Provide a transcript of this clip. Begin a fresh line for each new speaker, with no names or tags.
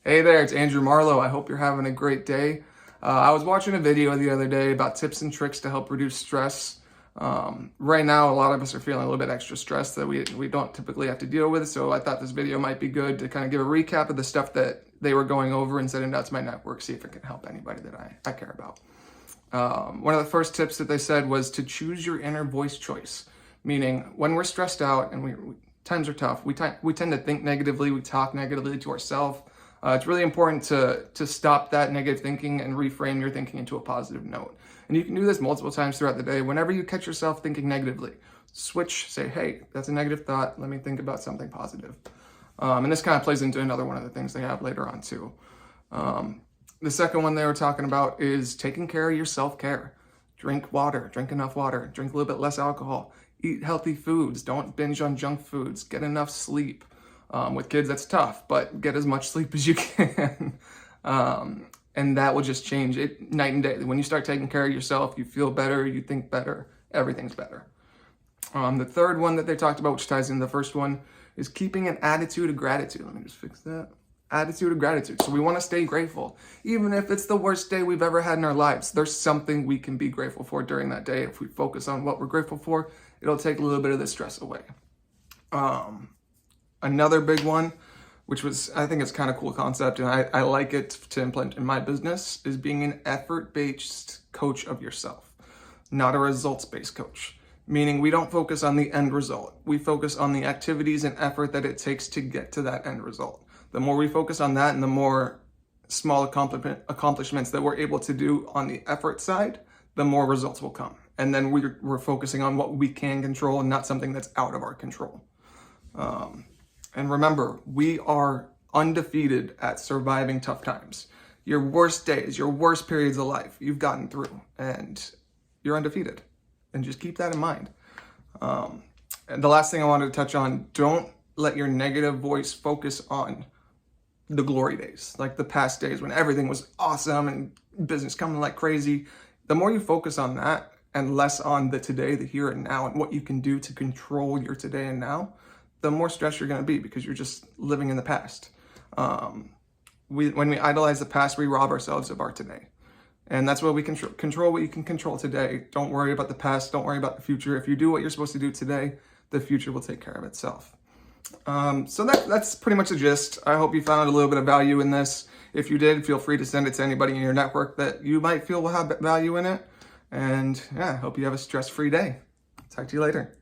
Hey there, it's Andrew Marlowe. I hope you're having a great day. I was watching a video the other day about tips and tricks to help reduce stress. Right now, a lot of us are feeling a little bit extra stressed that we don't typically have to deal with, so I thought this video might be good to kind of give a recap of the stuff that they were going over and sending out to my network, see if it can help anybody that I care about. One of the first tips that they said was to choose your inner voice choice, meaning when we're stressed out and times are tough, we tend to think negatively, we talk negatively to ourselves. It's really important to stop that negative thinking and reframe your thinking into a positive note. And you can do this multiple times throughout the day. Whenever you catch yourself thinking negatively, switch, say, hey, that's a negative thought. Let me think about something positive. And this kind of plays into another one of the things they have later on too. The second one they were talking about is taking care of your self-care. Drink water, drink enough water, drink a little bit less alcohol, eat healthy foods, don't binge on junk foods, get enough sleep. With kids, that's tough, but get as much sleep as you can. And that will just change it night and day. When you start taking care of yourself, you feel better, you think better, everything's better. The third one that they talked about, which ties into the first one, is keeping an attitude of gratitude. Let me just fix that. Attitude of gratitude. So we want to stay grateful. Even if it's the worst day we've ever had in our lives, there's something we can be grateful for during that day. If we focus on what we're grateful for, it'll take a little bit of the stress away. Another big one, which was, I think it's kind of cool concept, and I like it to implement in my business, is being an effort-based coach of yourself, not a results-based coach. Meaning we don't focus on the end result. We focus on the activities and effort that it takes to get to that end result. The more we focus on that and the more small accomplishments that we're able to do on the effort side, the more results will come. And then we're focusing on what we can control and not something that's out of our control. And remember, we are undefeated at surviving tough times. Your worst days, your worst periods of life, you've gotten through, and you're undefeated. And just keep that in mind. And the last thing I wanted to touch on, don't let your negative voice focus on the glory days, like the past days when everything was awesome and business coming like crazy. The more you focus on that and less on the today, the here and now, and what you can do to control your today and now, the more stressed you're going to be because you're just living in the past. When we idolize the past, we rob ourselves of our today. And that's what we control what you can control today. Don't worry about the past. Don't worry about the future. If you do what you're supposed to do today, the future will take care of itself. So that's pretty much the gist. I hope you found a little bit of value in this. If you did, feel free to send it to anybody in your network that you might feel will have value in it. And yeah, I hope you have a stress-free day. Talk to you later.